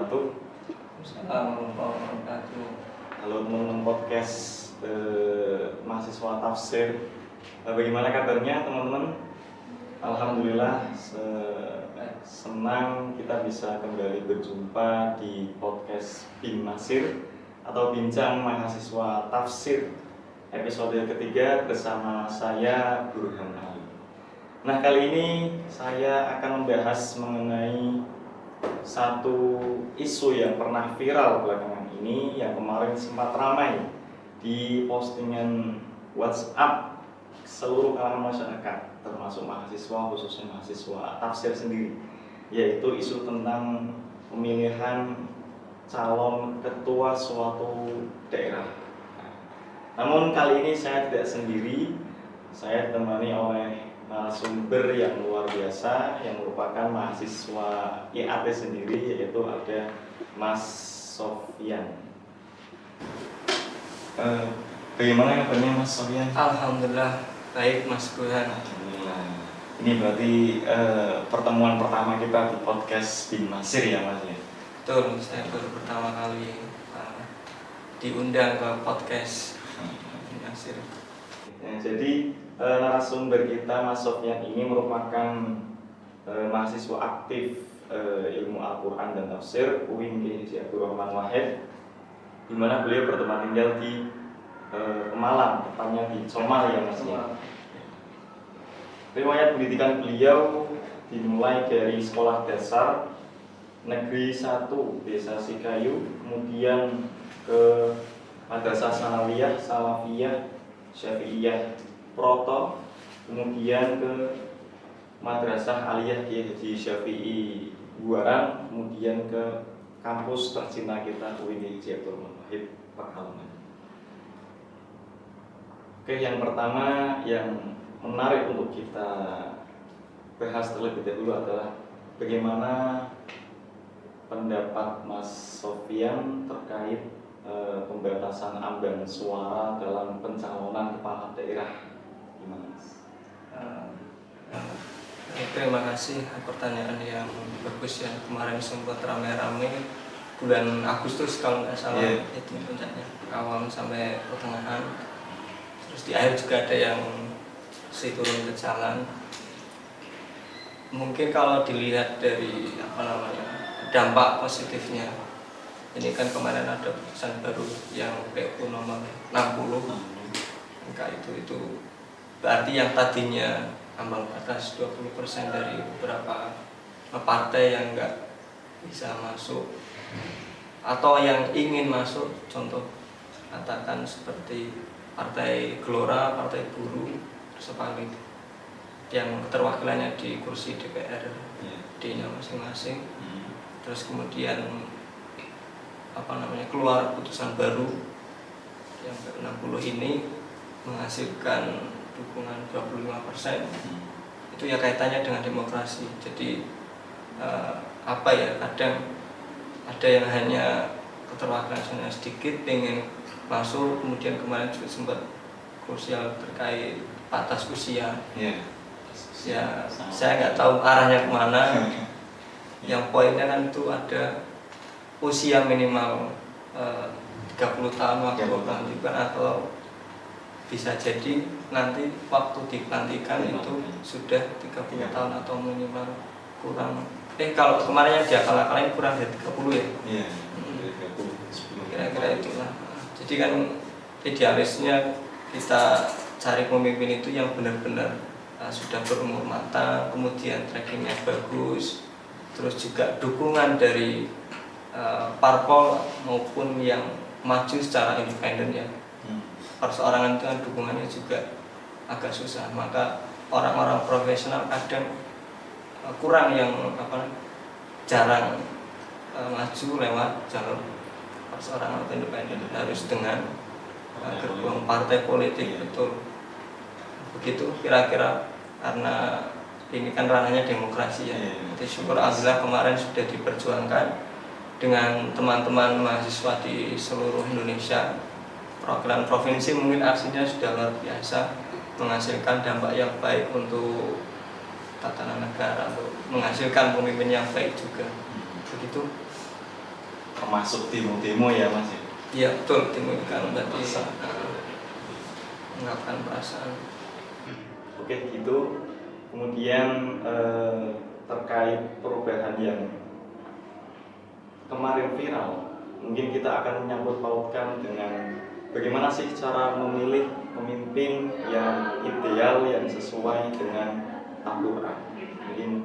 wabarakatuh. Assalamualaikum warahmatullahi wabarakatuh. Halo teman-teman podcast mahasiswa tafsir. Bagaimana kabarnya teman-teman? Alhamdulillah senang kita bisa kembali berjumpa di podcast BIM Masir atau Bincang Mahasiswa Tafsir episode ketiga bersama saya Burhan Ali. Nah, kali ini saya akan membahas mengenai satu isu yang pernah viral belakangan ini, yang kemarin sempat ramai di postingan WhatsApp seluruh kalangan masyarakat, termasuk mahasiswa, khususnya mahasiswa tafsir sendiri, yaitu isu tentang pemilihan calon ketua suatu daerah. Namun kali ini saya tidak sendiri, saya ditemani oleh narasumber yang luar biasa yang merupakan mahasiswa IAT sendiri, yaitu ada Mas Sofyan. Bagaimana kabarnya Mas Sofyan? Alhamdulillah baik Mas Burhan. Alhamdulillah. Ini berarti pertemuan pertama kita di podcast BIM Masir ya Mas ya? Betul, saya baru pertama kali diundang ke podcast BIM Masir. Ya, jadi narasumber kita Mas Sofyan ini merupakan mahasiswa aktif ilmu Al-Quran dan Tafsir UIN Haji Abdul Rahman Wahid, di mana beliau bertempat tinggal di Pemalang, tepatnya di Somal ya Mas ya. Riwayat pendidikan beliau dimulai dari sekolah dasar Negeri 1 Desa Sikayu, kemudian ke Madrasah Sanawiyah, Salafiyah, Syafi'iyah Proto, kemudian ke Madrasah Aliyah Kiai Haji Syafi'i Buaran, kemudian ke kampus tercinta kita UIN Haji Abdul Rahman Wahid Pekalongan. Oke, yang pertama yang menarik untuk kita bahas terlebih dahulu adalah bagaimana pendapat Mas Sofyan terkait pembatasan ambang suara dalam pencalonan kepala daerah. Gimana Mas? Terima kasih, pertanyaan yang bagus ya. Kemarin sempat ramai-ramai bulan Agustus kalau nggak salah, itu puncaknya awal sampai pertengahan. Terus di akhir juga ada yang turun ke jalan. Mungkin kalau dilihat dari dampak positifnya, ini kan kemarin ada putusan baru yang PU nomor 60, angka itu berarti yang tadinya ambang batas 20% dari beberapa partai yang nggak bisa masuk atau yang ingin masuk, contoh katakan seperti Partai Gelora, Partai Buruh, sepaling yang keterwakilannya di kursi DPR D-nya masing-masing. Terus kemudian keluar putusan baru yang ke-60 ini menghasilkan dukungan 25%. Itu ya kaitannya dengan demokrasi. Jadi kadang ada yang hanya keterwakilannya sedikit pengen masuk, kemudian kemarin juga sempat krusial terkait batas usia. Ya, saya nggak tahu arahnya kemana. Yang poinnya kan itu ada usia minimal 30 tahun waktu pelantikan, atau bisa jadi nanti waktu dipelantikan itu sudah 30 tahun atau minimal kurang. Kalau kemarin yang diakal-akalin kurang dari 30 ya. Iya. Kira-kira itulah. Jadi kan idealisnya kita cari pemimpin itu yang benar-benar sudah berumur matang, kemudian trackingnya bagus, terus juga dukungan dari parpol maupun yang maju secara independen ya. Perseorangan itu kan dukungannya juga agak susah, maka orang-orang profesional kadang kurang yang jarang maju lewat jalur perseorangan atau independen, harus dengan gerbong partai politik. Betul, begitu kira-kira, karena ini kan ranahnya demokrasi ya. Jadi syukur alhamdulillah kemarin sudah diperjuangkan dengan teman-teman mahasiswa di seluruh Indonesia. Perwakilan provinsi mungkin aksinya sudah luar biasa, menghasilkan dampak yang baik untuk tatanan negara, untuk menghasilkan pemimpin yang baik juga. Begitu. termasuk demo-demo ya Mas ya? Iya betul, demo itu kan berarti mengungkapkan perasaan. Oke gitu. Kemudian terkait perubahan yang kemarin viral, mungkin kita akan menyangkut pautkan dengan bagaimana sih cara memilih pemimpin yang ideal, yang sesuai dengan Al-Quran. Mungkin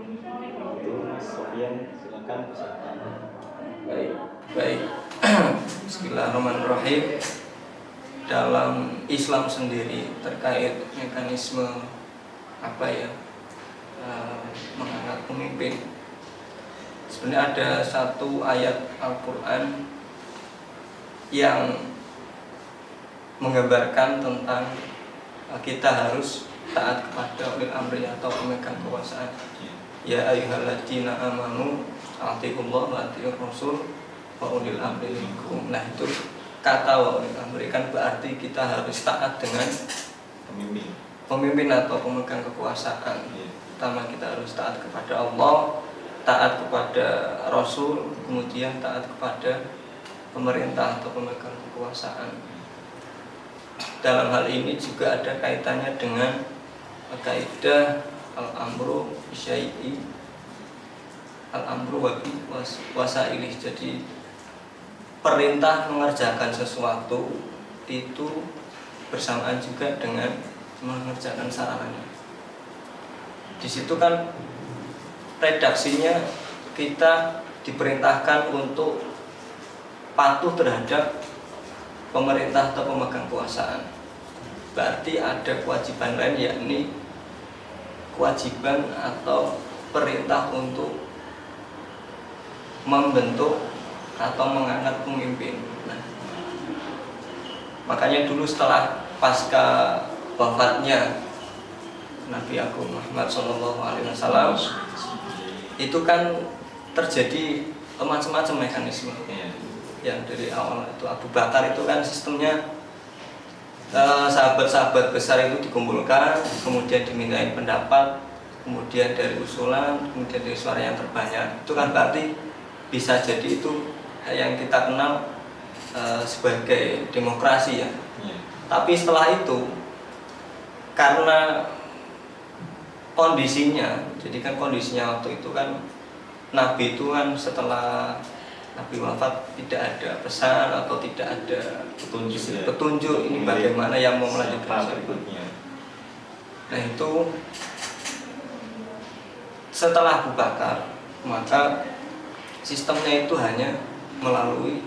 itu Mas Sofyan, silakan. Baik. Bismillahirrahmanirrahim. Dalam Islam sendiri terkait mekanisme mengangkat pemimpin, sebenarnya ada satu ayat Al-Quran yang menggambarkan tentang kita harus taat kepada ulil amri atau pemegang kekuasaan. Ya ayyuhalladzina amanu atiiullah wa atiiur rasul wa ulil amri minkum. Nah itu kata wa ulil amri kan berarti kita harus taat dengan pemimpin atau pemegang kekuasaan. Pertama kita harus taat kepada Allah, taat kepada Rasul, kemudian taat kepada pemerintah atau pemegang kekuasaan. Dalam hal ini juga ada kaitannya dengan kaidah al-amru bisyai'i al-amru wasailih. Jadi perintah mengerjakan sesuatu itu bersamaan juga dengan mengerjakan sarannya. Di situ kan redaksinya kita diperintahkan untuk patuh terhadap pemerintah atau pemegang kekuasaan. Berarti ada kewajiban lain, yakni kewajiban atau perintah untuk membentuk atau mengangkat pemimpin. Nah, makanya dulu setelah pasca wafatnya Nabi Agung Muhammad SAW, itu kan terjadi macam-macam mekanisme. Yang dari awal itu Abu Bakar itu kan sistemnya sahabat-sahabat besar itu dikumpulkan, kemudian dimintain pendapat, kemudian dari usulan, kemudian dari suara yang terbanyak. Itu kan berarti bisa jadi itu yang kita kenal sebagai demokrasi ya. Tapi setelah itu karena kondisinya, jadi kan kondisinya waktu itu kan Nabi itu kan setelah Nabi wafat tidak ada pesan atau tidak ada petunjuk ini bagaimana yang mau melanjutkan berikutnya. Nah itu setelah Abu Bakar, maka sistemnya itu hanya melalui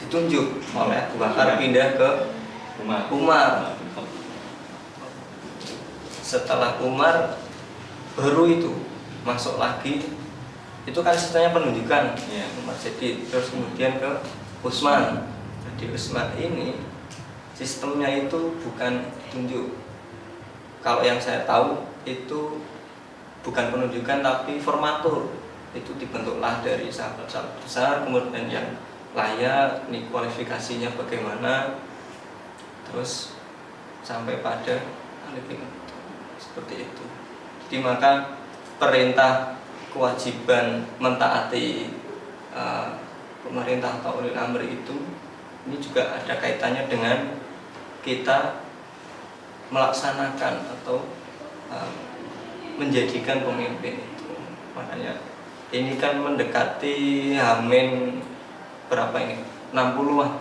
ditunjuk oleh Abu Bakar pindah ke Umar. Setelah Umar baru itu masuk lagi, itu kan sistemnya penunjukan Umar, jadi terus kemudian ke Utsman. Jadi Utsman ini sistemnya itu bukan tunjuk. Kalau yang saya tahu itu bukan penunjukan tapi formatur. Itu dibentuklah dari sahabat-sahabat besar, kemudian yang layak, ini kualifikasinya bagaimana, terus sampai pada seperti itu. Jadi maka perintah kewajiban mentaati pemerintah atau ulil amri itu ini juga ada kaitannya dengan kita melaksanakan atau menjadikan pemimpin itu. Makanya ini kan mendekati Hamin berapa ini? 60-an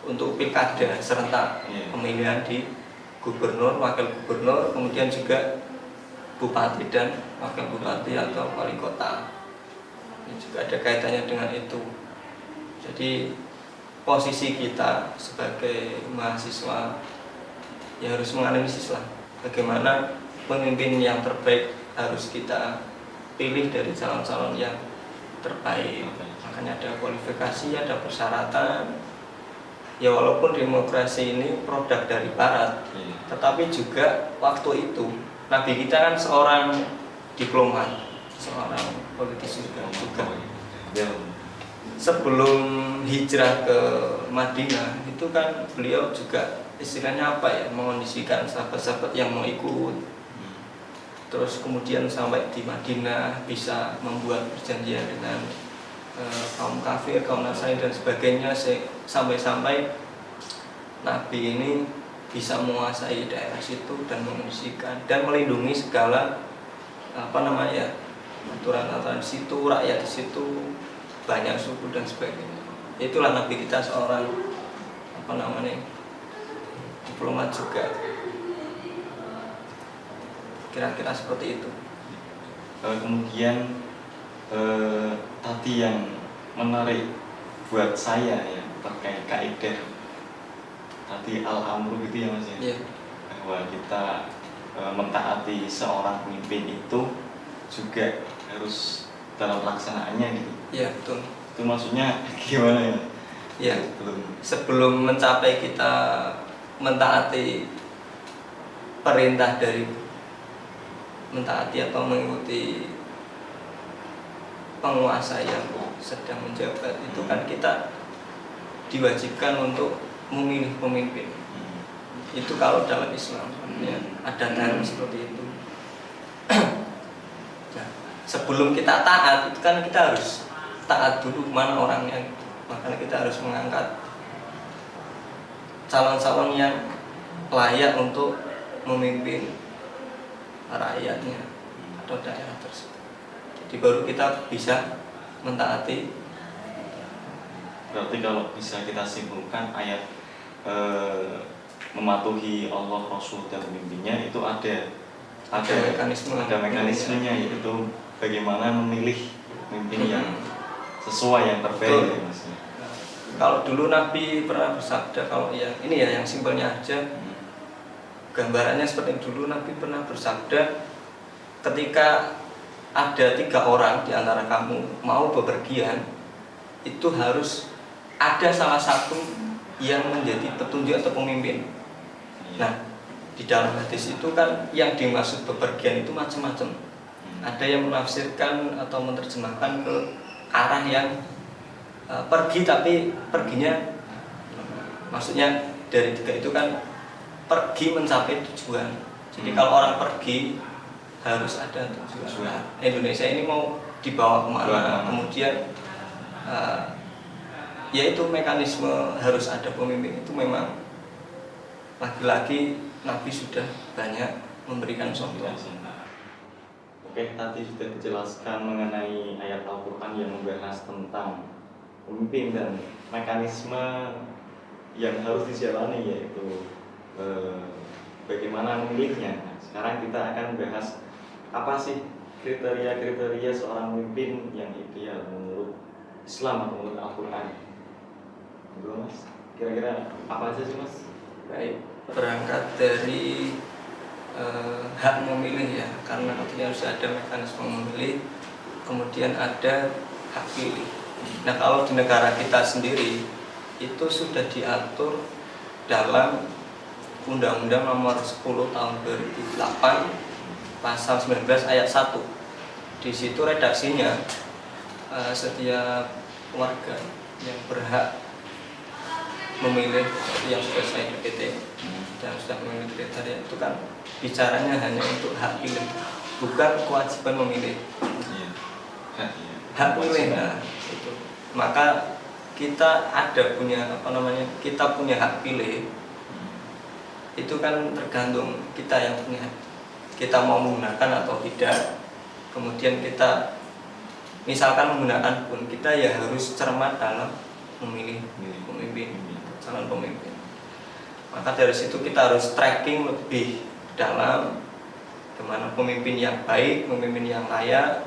untuk pilkada serentak, pemilihan di gubernur, wakil gubernur, kemudian juga bupati dan wakil bupati atau wali kota. Ini juga ada kaitannya dengan itu. Jadi posisi kita sebagai mahasiswa ya harus menganalisis lah bagaimana pemimpin yang terbaik harus kita pilih dari calon-calon yang terbaik. Makanya ada kualifikasi, ada persyaratan. Ya walaupun demokrasi ini produk dari barat, tetapi juga waktu itu Nabi kita kan seorang diplomat, seorang politisi juga. Sebelum hijrah ke Madinah itu kan beliau juga istilahnya mengondisikan sahabat-sahabat yang mau ikut. Terus kemudian sampai di Madinah bisa membuat perjanjian dengan kaum kafir, kaum Nasrani dan sebagainya, sampai-sampai Nabi ini bisa menguasai daerah situ dan mengungsikan dan melindungi segala aturan-aturan di situ, rakyat di situ, banyak suku dan sebagainya. Itulah Nabi kita, seorang diplomat juga. Kira-kira seperti itu. Kemudian tadi yang menarik buat saya ya terkait kaidah tadi al-amru gitu ya Mas ya. Yeah. Bahwa kita mentaati seorang pemimpin itu juga harus dalam pelaksanaannya gitu. Iya, betul. Itu maksudnya gimana ya? Iya. Sebelum mencapai kita mentaati perintah dari mentaati atau mengikuti penguasa yang sedang menjabat, itu kan kita diwajibkan untuk memilih pemimpin. Itu kalau dalam Islam ya, ada dalam seperti itu. Nah, sebelum kita taat itu kan kita harus taat dulu mana orangnya. Makanya kita harus mengangkat calon-calon yang layak untuk memimpin rakyatnya atau daerah tersebut. Jadi baru kita bisa mentaati. Berarti kalau bisa kita simpulkan ayat mematuhi Allah, Rasul dan pemimpinnya itu ada mekanismenya, yaitu bagaimana memilih pemimpin yang sesuai, yang terbaik ya, Mas. Kalau dulu Nabi pernah bersabda, kalau ya ini ya yang simpelnya aja, gambarannya seperti dulu Nabi pernah bersabda, ketika ada 3 orang di antara kamu mau bepergian, itu harus ada salah satu yang menjadi petunjuk atau pemimpin. Nah, di dalam hadis itu kan yang dimaksud bepergian itu macam-macam. Ada yang menafsirkan atau menerjemahkan ke arah yang pergi, tapi perginya maksudnya dari 3 itu kan pergi mencapai tujuan. Jadi kalau orang pergi harus ada tujuan. Nah, Indonesia ini mau dibawa kemana? Kemudian yaitu mekanisme harus ada pemimpin itu memang lagi-lagi Nabi sudah banyak memberikan contoh. Oke, tadi sudah dijelaskan mengenai ayat Al-Quran yang membahas tentang pemimpin dan mekanisme yang harus dijalani, yaitu bagaimana memilihnya. Sekarang kita akan bahas apa sih kriteria-kriteria seorang pemimpin yang ideal menurut Islam atau menurut Al-Quran. Mas, kira-kira apa aja sih Mas? Baik, berangkat dari hak memilih ya, karena artinya harus ada mekanisme memilih, kemudian ada hak pilih. Nah, kalau di negara kita sendiri itu sudah diatur dalam Undang-Undang Nomor 10 Tahun 2008 Pasal 19 Ayat 1. Di situ redaksinya setiap warga yang berhak memilih, yang sudah saya ikuti dan sudah memilih kriteria itu kan bicaranya hanya untuk hak pilih, bukan kewajiban memilih. Hak pilih. Nah, itu. Maka kita kita punya hak pilih. Itu kan tergantung kita yang punya. Kita mau menggunakan atau tidak. Kemudian kita misalkan menggunakan pun, kita ya harus cermat dalam memilih pemimpin, calon pemimpin. Maka dari situ kita harus tracking lebih dalam kemana pemimpin yang baik, pemimpin yang layak,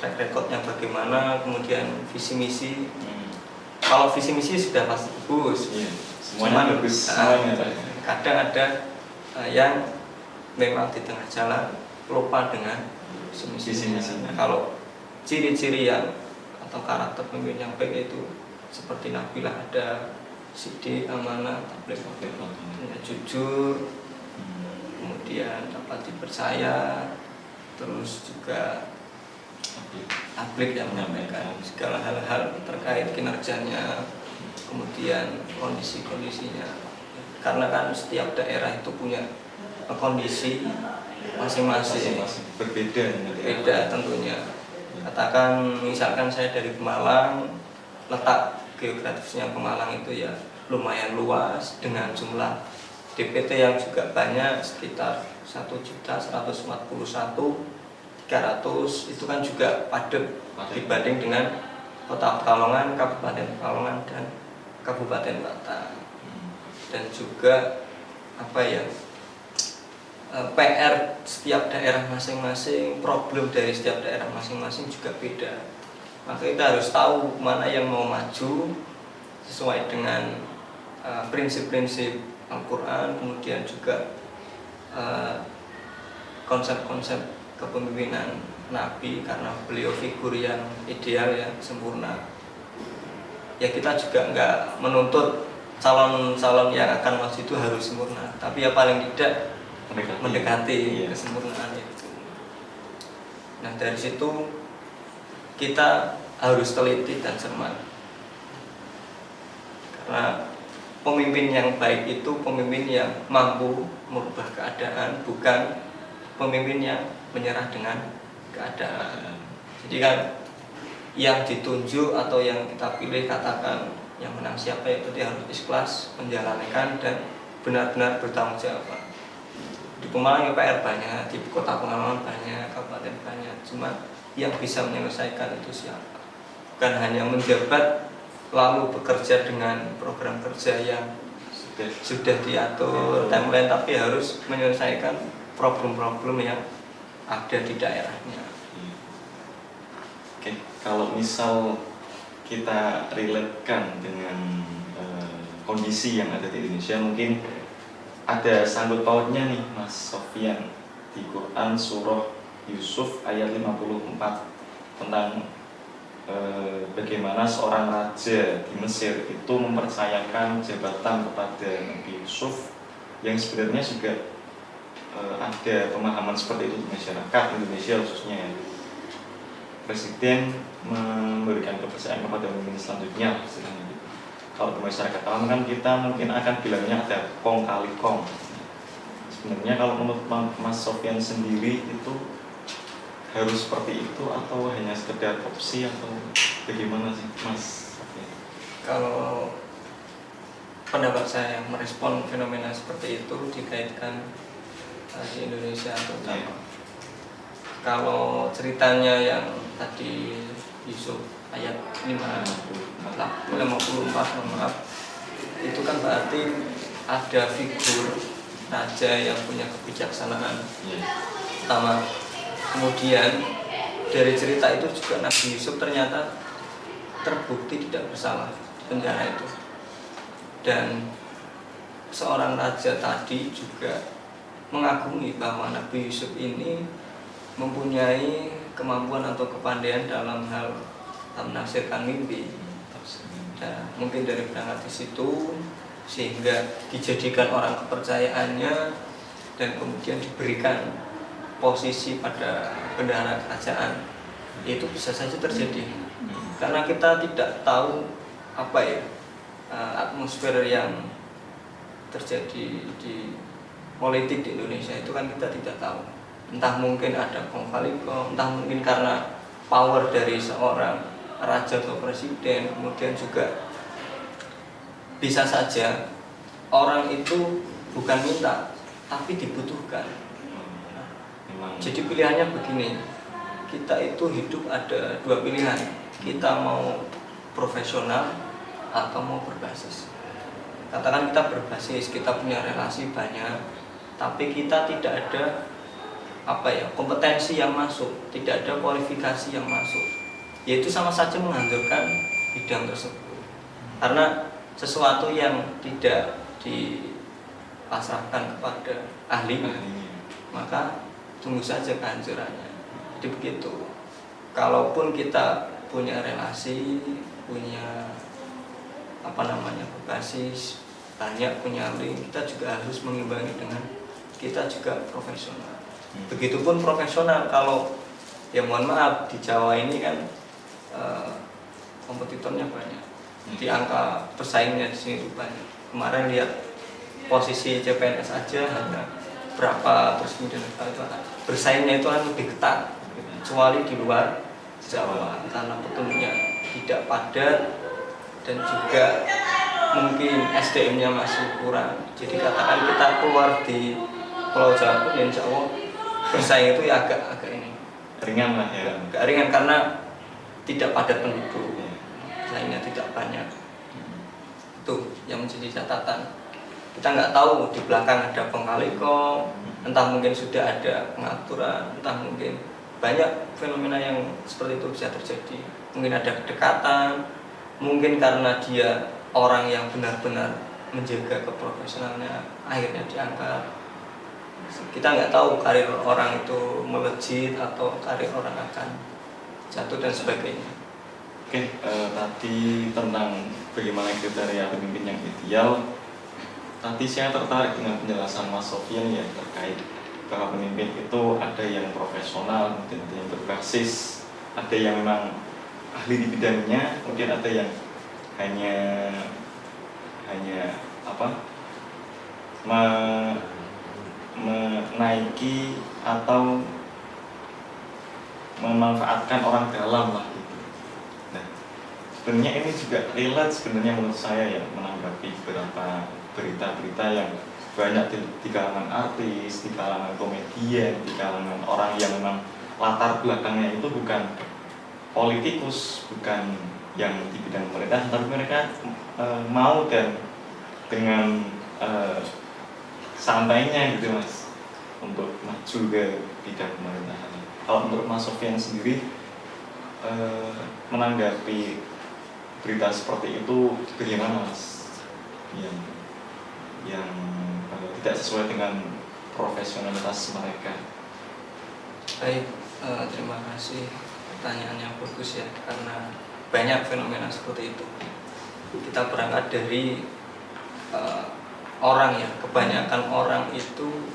track recordnya bagaimana, kemudian visi misi. Kalau visi misi sudah pasti bagus, semuanya bagus. Kadang ada yang memang di tengah jalan lupa dengan visi misi. Nah, kalau ciri-ciri yang atau karakter pemimpin yang baik itu seperti Nabi lah, ada siddiq, amanah, tabligh, jujur, kemudian dapat dipercaya, terus juga tabligh yang menyampaikan segala hal-hal terkait kinerjanya, kemudian kondisi-kondisinya. Karena kan setiap daerah itu punya kondisi masing-masing, berbeda tentunya. Katakan misalkan saya dari Pemalang, letak geografisnya Pemalang itu ya lumayan luas dengan jumlah DPT yang juga banyak, sekitar 1.141.300, itu kan juga padat dibanding dengan Kota Pekalongan, Kabupaten Pekalongan, dan Kabupaten Batang. Dan juga PR setiap daerah masing-masing, problem dari setiap daerah masing-masing juga beda. Maka kita harus tahu mana yang mau maju sesuai dengan prinsip-prinsip Al-Quran, kemudian juga konsep-konsep kepemimpinan Nabi, karena beliau figur yang ideal, yang sempurna. Ya kita juga nggak menuntut calon-calon yang akan maju itu harus sempurna, tapi ya paling tidak mendekati kesempurnaan itu. Nah dari situ kita harus teliti dan cermat, karena pemimpin yang baik itu pemimpin yang mampu merubah keadaan, bukan pemimpin yang menyerah dengan keadaan. Jadi kan yang ditunjuk atau yang kita pilih, katakan yang menang siapa, itu dia harus ikhlas menjalankan dan benar-benar bertanggung jawab. Di Pemalang ya PR banyak, di Kota Pekalongan banyak, kabupaten banyak, cuma yang bisa menyelesaikan itu siapa? Bukan hanya menjabat lalu bekerja dengan program kerja yang sudah diatur timeline, tapi harus menyelesaikan problem-problem yang ada di daerahnya. Oke, kalau misal kita relatekan dengan kondisi yang ada di Indonesia, mungkin ada sangkut pautnya nih Mas Sofyan di Quran surah Yusuf ayat 54 tentang bagaimana seorang raja di Mesir itu mempercayakan jabatan kepada Nabi Yusuf, yang sebenarnya juga ada pemahaman seperti itu di masyarakat Indonesia khususnya ya. Presiden memberikan kepercayaan kepada pemimpin selanjutnya. Kalau di masyarakat awam kan kita mungkin akan bilangnya ada kong kali kong. Sebenarnya kalau menurut Mas Sofyan sendiri itu harus seperti itu atau hanya sekedar opsi atau bagaimana sih Mas Sofyan? Kalau pendapat saya merespon fenomena seperti itu dikaitkan di Indonesia terutama. Kalau ceritanya yang tadi Yusuf ayat 54, maaf, itu kan berarti ada figur raja yang punya kebijaksanaan pertama. Kemudian dari cerita itu juga Nabi Yusuf ternyata terbukti tidak bersalah di penjara itu, dan seorang raja tadi juga mengagumi bahwa Nabi Yusuf ini mempunyai kemampuan atau kepandaian dalam hal menafsirkan mimpi. Nah, mungkin dari berangkat di situ sehingga dijadikan orang kepercayaannya dan kemudian diberikan posisi pada bendahara kerajaan. Itu bisa saja terjadi karena kita tidak tahu atmosfer yang terjadi di politik di Indonesia itu kan kita tidak tahu. Entah mungkin ada kong kali kong, entah mungkin karena power dari seorang raja atau presiden, kemudian juga bisa saja orang itu bukan minta tapi dibutuhkan. Jadi pilihannya begini, kita itu hidup ada dua pilihan, kita mau profesional atau mau berbasis. Katakan kita berbasis, kita punya relasi banyak, tapi kita tidak ada kompetensi yang masuk, tidak ada kualifikasi yang masuk, yaitu sama saja menghancurkan bidang tersebut. Karena sesuatu yang tidak dipasrahkan kepada ahli, maka tunggu saja kehancurannya. Jadi begitu. Kalaupun kita punya relasi, punya berbasis, banyak punya link, kita juga harus mengimbangi dengan kita juga profesional. Begitupun profesional, kalau ya mohon maaf di Jawa ini kan kompetitornya banyak, di angka persaingnya di sini banyak. Kemarin lihat posisi CPNS aja hanya berapa, terus kemudian bersaingnya itu kan lebih ketat, kecuali di luar Jawa karena petunjuknya tidak padat dan juga mungkin SDM-nya masih kurang. Jadi katakan kita keluar di Pulau Jawa pun insya Allah bersaing itu ya agak ini ringan lah ya. agak ringan karena tidak padat penduduk, lainnya tidak banyak. Itu yang menjadi catatan. Kita nggak tahu di belakang ada pengkalikom, entah mungkin sudah ada pengaturan, entah mungkin banyak fenomena yang seperti itu bisa terjadi. Mungkin ada kedekatan, mungkin karena dia orang yang benar-benar menjaga keprofesionalnya akhirnya diangkat. Kita nggak tahu karir orang itu melejit atau karir orang akan jatuh dan sebagainya. Oke, tadi tentang bagaimana kriteria pemimpin yang ideal. Tadi saya tertarik dengan penjelasan Mas Sofyan ya terkait bahwa pemimpin itu ada yang profesional, kemudian ada yang berbasis, ada yang memang ahli di bidangnya, kemudian ada yang hanya menaiki atau memanfaatkan orang dalam lah gitu. Nah, sebenarnya ini juga relate sebenarnya menurut saya ya menanggapi beberapa berita-berita yang banyak di kalangan artis, di kalangan komedian, di kalangan orang yang memang latar belakangnya itu bukan politikus, bukan yang di bidang pemerintahan, tapi mereka mau dan dengan santainya gitu Mas untuk maju ke bidang pemerintahan. Kalau menurut Mas Sofyan sendiri menanggapi berita seperti itu bagaimana Mas? Yang tidak sesuai dengan profesionalitas mereka. Baik, terima kasih, pertanyaan yang bagus ya, karena banyak fenomena seperti itu. Kita berangkat dari orang ya, kebanyakan orang itu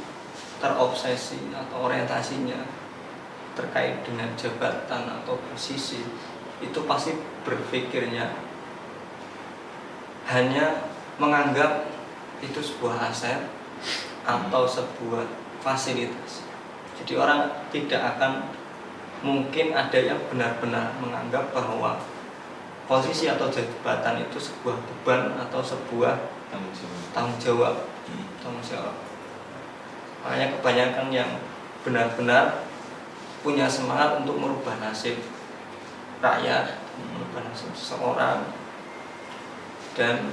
terobsesi atau orientasinya terkait dengan jabatan atau posisi, itu pasti berpikirnya hanya menganggap itu sebuah aset atau sebuah fasilitas. Jadi orang tidak akan mungkin ada yang benar-benar menganggap bahwa posisi atau jabatan itu sebuah beban atau sebuah tanggung jawab. Makanya kebanyakan yang benar-benar punya semangat untuk merubah nasib rakyat, merubah nasib seseorang, dan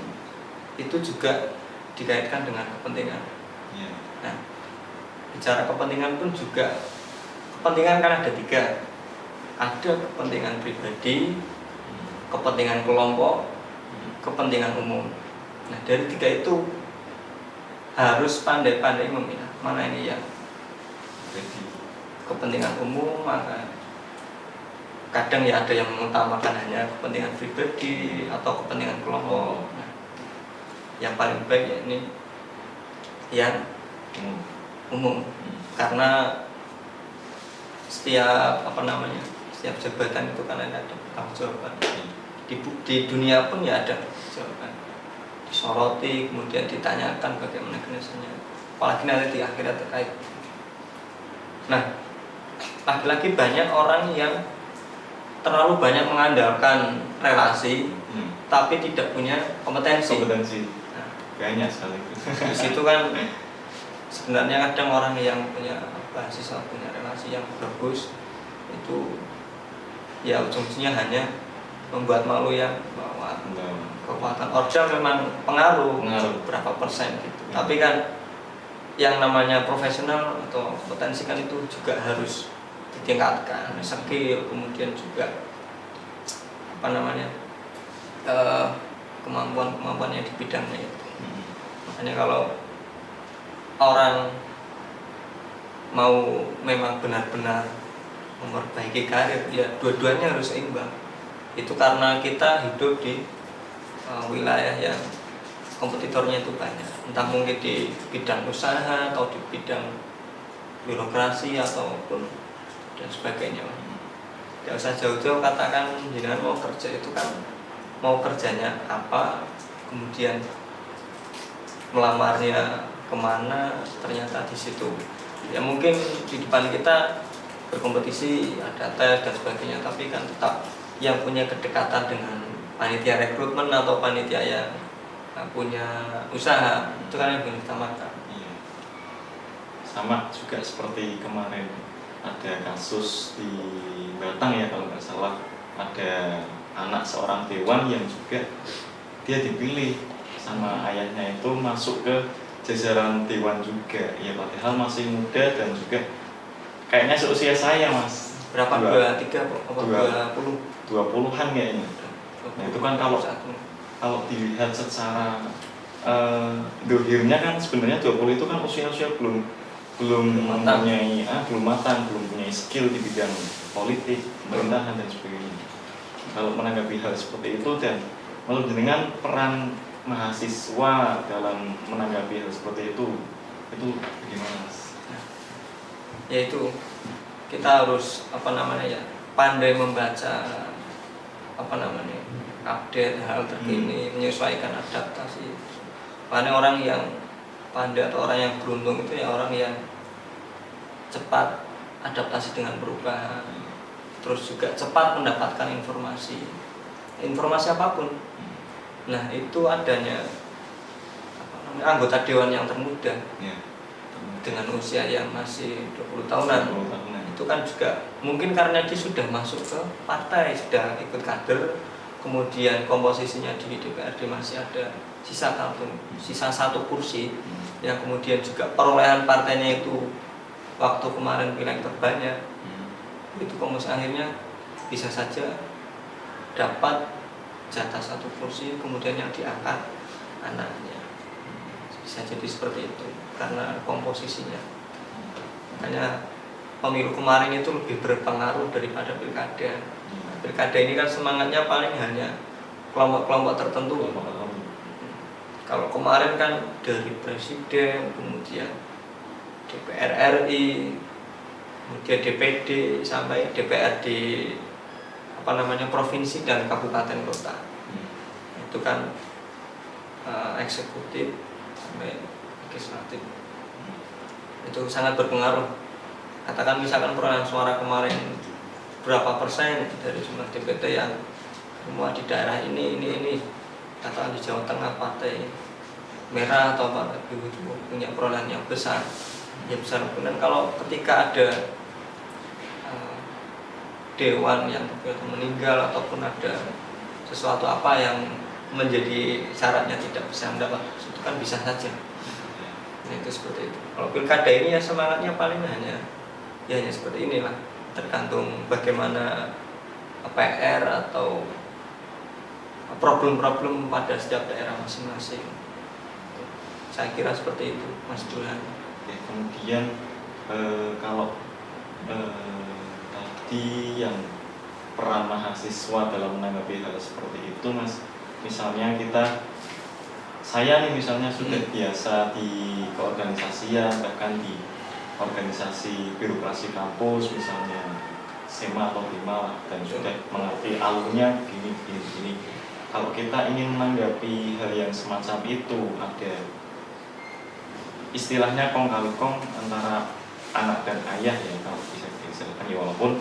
itu juga dikaitkan dengan kepentingan. Nah, bicara kepentingan pun juga, kepentingan kan ada 3. Ada kepentingan pribadi, kepentingan kelompok, kepentingan umum. Nah, dari 3 itu harus pandai-pandai memilah mana ini yang kepentingan umum. Maka kadang ya ada yang mengutamakan hanya kepentingan pribadi atau kepentingan kelompok. Nah, yang paling baik ya ini yang umum, karena setiap setiap jabatan itu kan ada tanggung jawaban. Di dunia pun ya ada jawaban, disoroti kemudian ditanyakan bagaimana kinerjanya, apalagi nanti di akhirat terkait. Nah, lagi-lagi banyak orang yang terlalu banyak mengandalkan relasi tapi tidak punya kompetensi. Nah, banyak sekali. Di situ kan sebenarnya kadang orang yang punya basis atau punya relasi yang bagus itu ya ujung-ujungnya hanya membuat malu yang bahwa kekuatan order memang pengaruh berapa persen gitu. Tapi kan yang namanya profesional atau kompetensi kan itu juga harus ditingkatkan, skill, kemudian juga kemampuan-kemampuannya di bidangnya itu. Makanya kalau orang mau memang benar-benar memperbaiki karir, ya dua-duanya harus seimbang. Itu karena kita hidup di wilayah yang kompetitornya itu banyak, entah mungkin di bidang usaha atau di bidang birokrasi ataupun dan sebagainya. Tidak usah jauh-jauh, katakan jangan mau kerja itu kan mau kerjanya apa, kemudian melamarnya kemana, ternyata di situ ya mungkin di depan kita berkompetisi, ada tes dan sebagainya, tapi kan tetap yang punya kedekatan dengan panitia rekrutmen atau panitia yang punya usaha itu kan yang paling utamakan. Iya. Sama juga seperti kemarin ada kasus di Batang ya kalau nggak salah, ada anak seorang dewan yang juga dia dipilih sama ayahnya itu masuk ke jajaran dewan juga ya, padahal masih muda dan juga kayaknya seusia saya mas. Berapa? 23 apa 20-an kayaknya. Nah itu kan kalau dilihat secara dohirnya kan sebenarnya 20 itu kan usia-usia belum mempunyai belum matang, belum punya skill di bidang politik, pemerintahan dan sebagainya. Kalau menanggapi hal seperti itu, dan menurut dengan peran mahasiswa dalam menanggapi hal seperti itu bagaimana mas? Yaitu kita harus pandai membaca update hal terkini, menyesuaikan adaptasi. Karena orang yang pandai atau orang yang beruntung itu ya orang yang cepat adaptasi dengan perubahan, terus juga cepat mendapatkan informasi apapun. Nah itu adanya anggota dewan yang termuda ya, dengan usia yang masih 20 tahunan. Itu kan juga mungkin karena dia sudah masuk ke partai, sudah ikut kader, kemudian komposisinya di DPRD masih ada sisa satu kursi, yang kemudian juga perolehan partainya itu waktu kemarin pileg terbanyak, itu komposisi akhirnya bisa saja dapat jatah satu kursi, kemudian yang diangkat anaknya. Bisa jadi seperti itu karena komposisinya. Makanya pemilu kemarin itu lebih berpengaruh daripada pilkada. Pilkada ini kan semangatnya paling hanya kelompok-kelompok tertentu. Kalau kemarin kan dari presiden, kemudian DPR RI, kemudian DPD sampai DPRD provinsi dan kabupaten kota. Itu kan eksekutif sampai legislatif. Itu sangat berpengaruh. Katakan misalkan perolehan suara kemarin berapa persen dari jumlah DPT yang semua di daerah ini, katakan di Jawa Tengah partai merah atau partai biru punya perolehan yang besar. Kemudian kalau ketika ada dewan yang meninggal ataupun ada sesuatu apa yang menjadi syaratnya tidak bisa mendapat, itu kan bisa saja. Nah itu seperti itu. Kalau pilkada ini ya semangatnya paling hanya seperti inilah, tergantung bagaimana PR atau problem-problem pada setiap daerah masing-masing. Saya kira seperti itu, Mas Burhan. Kemudian kalau tadi yang peran mahasiswa dalam menanggapi hal seperti itu, Mas, misalnya saya nih misalnya sudah biasa di keorganisasian, bahkan di organisasi birokrasi kampus misalnya SEMA atau BIMA, dan sudah mengerti alurnya gini. Kalau kita ingin menanggapi hal yang semacam itu, ada istilahnya kong kali kong antara anak dan ayah ya, kalau bisa diistilahkan ya, walaupun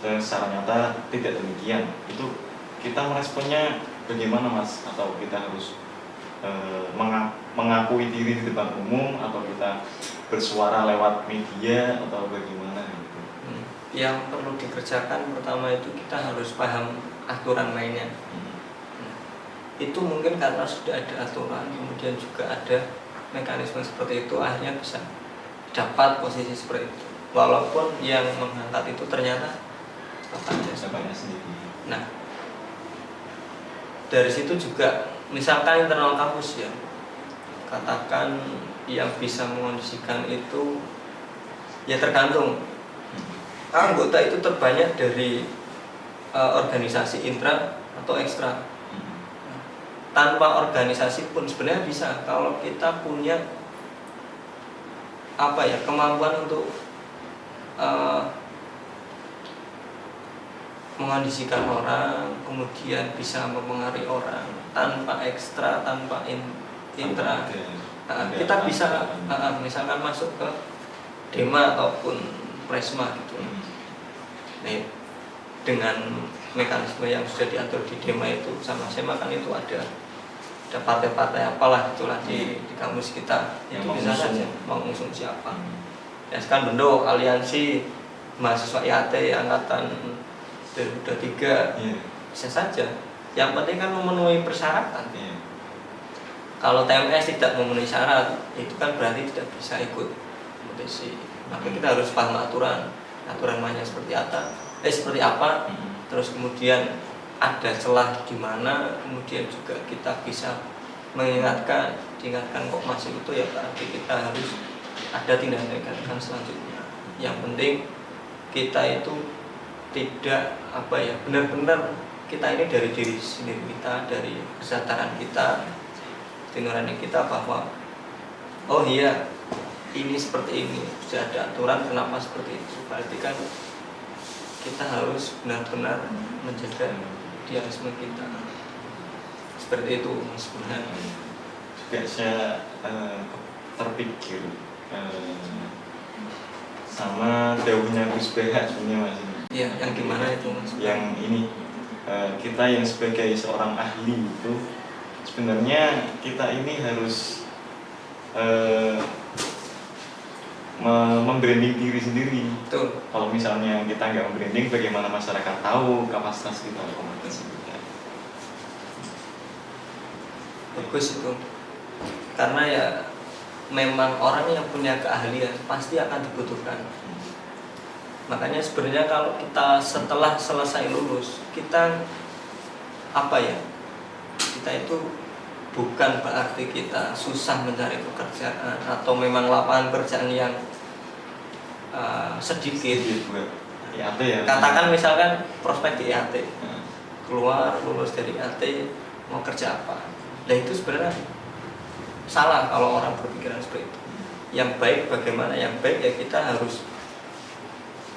secara nyata tidak demikian. Itu kita meresponnya bagaimana Mas? Atau kita harus mengakui diri di depan umum, atau kita bersuara lewat media, atau bagaimana gitu? Yang perlu dikerjakan pertama itu kita harus paham aturan mainnya. Itu mungkin karena sudah ada aturan, kemudian juga ada mekanisme seperti itu, akhirnya bisa dapat posisi seperti itu. Walaupun yang mengangkat itu ternyata bapaknya sendiri. Nah, dari situ juga misalkan internal kampus ya, katakan yang bisa mengondisikan itu ya tergantung. Anggota itu terbanyak dari organisasi intra atau ekstra. Tanpa organisasi pun sebenarnya bisa, kalau kita punya kemampuan untuk mengondisikan orang, kemudian bisa mempengaruhi orang tanpa ekstra, tanpa intra. Kita bisa misalkan masuk ke Dema ataupun Presma gitu. Nah, dengan mekanisme yang sudah diatur di DEMA itu sama SEMA kan itu ada partai-partai apalah itulah di kampus kita yang itu bisa saja mau ngusung siapa. Ya sekarang bentuk aliansi mahasiswa IAT angkatan 2023 bisa saja. Yang penting kan memenuhi persyaratan. Kalau TMS tidak memenuhi syarat, itu kan berarti tidak bisa ikut kompetisi. Maka kita harus paham aturan mainnya seperti apa. Terus kemudian ada celah di mana, kemudian juga kita bisa diingatkan kok masih itu ya berarti kita harus ada tindakan selanjutnya. Yang penting kita itu tidak benar-benar kita ini dari diri sendiri kita, dari kesadaran kita, nurani kita bahwa oh iya ini seperti ini, sudah ada aturan kenapa seperti itu. Berarti kan kita harus benar-benar menjaga idealisme kita. Seperti itu Mas Burhan. Juga saya terpikir sama daunnya Gus BH sebenarnya Mas. Iya, yang gimana itu Mas? Yang ini kita yang sebagai seorang ahli itu sebenarnya kita ini harus membranding diri sendiri. Betul. Kalau misalnya kita nggak membranding, bagaimana masyarakat tahu kapasitas kita komunitas kita? Bagus itu. Karena ya memang orang yang punya keahlian pasti akan dibutuhkan. Makanya sebenarnya kalau kita setelah selesai lulus, kita kita itu bukan berarti kita susah mencari pekerjaan atau memang lapangan pekerjaan yang sedikit. IAT ya. Katakan misalkan prospek di IAT, keluar lulus dari IAT mau kerja apa? Nah itu sebenarnya salah kalau orang berpikiran seperti itu. Yang baik bagaimana? Yang baik ya kita harus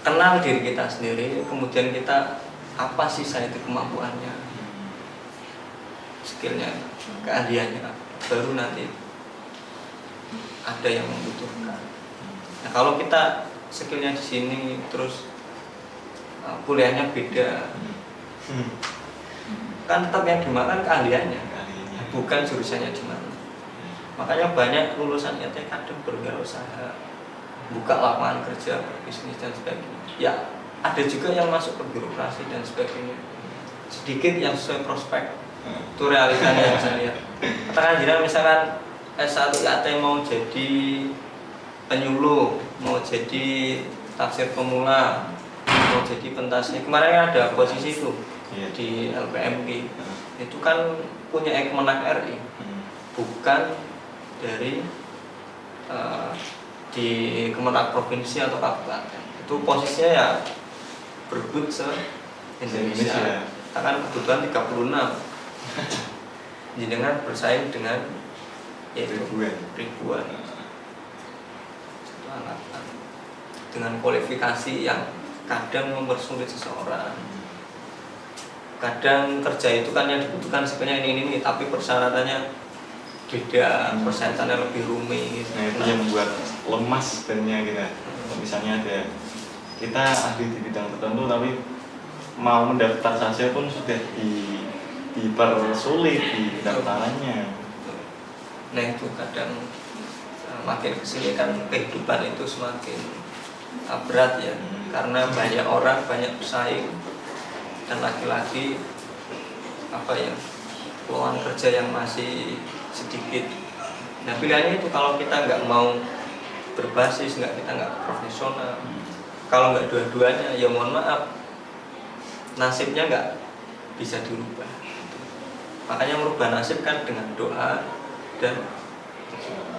kenal diri kita sendiri, kemudian kita apa sih saya itu kemampuannya, skillnya, keahliannya, baru nanti ada yang membutuhkan. Nah kalau kita skillnya di sini terus kuliahnya beda, kan tetap yang dimakan keahliannya, bukan jurusannya di mana. Makanya banyak lulusan IAT kadang berwirausaha, buka lapangan kerja, bisnis dan sebagainya. Ya ada juga yang masuk ke birokrasi dan sebagainya. Sedikit yang sesuai prospek. Itu realitanya yang saya lihat. Katakan jiran misalkan S1 IAT mau jadi penyuluh, mau jadi tafsir pemula, mau jadi pentasnya. Kemarin kan ada posisi itu di LPMK. Itu kan punya Kemenak RI, bukan dari di Kemenak provinsi atau kabupaten. Itu posisinya ya berebut se-Indonesia. Kan kebutuhan 36. Jadi dengan bersaing dengan ribuan. Itu alatan. Dengan kualifikasi yang kadang mempersulit seseorang. Kadang kerja itu kan yang dibutuhkan sebenarnya ini, tapi persyaratannya beda, persyaratannya lebih rumit. Nah itu yang membuat lemas sebenarnya kita. Misalnya ada kita ahli di bidang tertentu tapi mau mendaftar saja pun sudah dipersulit di pendaftarannya. Nah itu kadang makin kesini kan kehidupan itu semakin berat ya, karena banyak orang, banyak pesaing, dan laki-laki peluang kerja yang masih sedikit. Nah pilihannya itu kalau kita nggak mau berbasis, kita nggak profesional, kalau nggak dua-duanya ya mohon maaf, nasibnya nggak bisa dirubah. Makanya merubah nasib kan dengan doa dan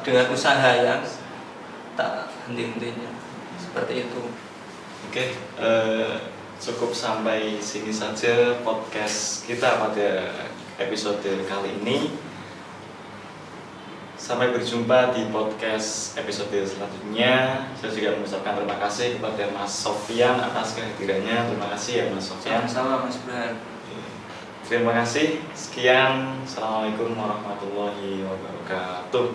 dengan usaha yang tak henti-hentinya. Seperti itu. Oke, cukup sampai sini saja podcast kita pada episode kali ini. Sampai berjumpa di podcast episode selanjutnya. Saya juga mengucapkan terima kasih kepada Mas Sofyan atas kehadirannya. Terima kasih ya Mas Sofyan. Sama-sama Mas Burhan. Terima kasih. Sekian. Assalamualaikum warahmatullahi wabarakatuh.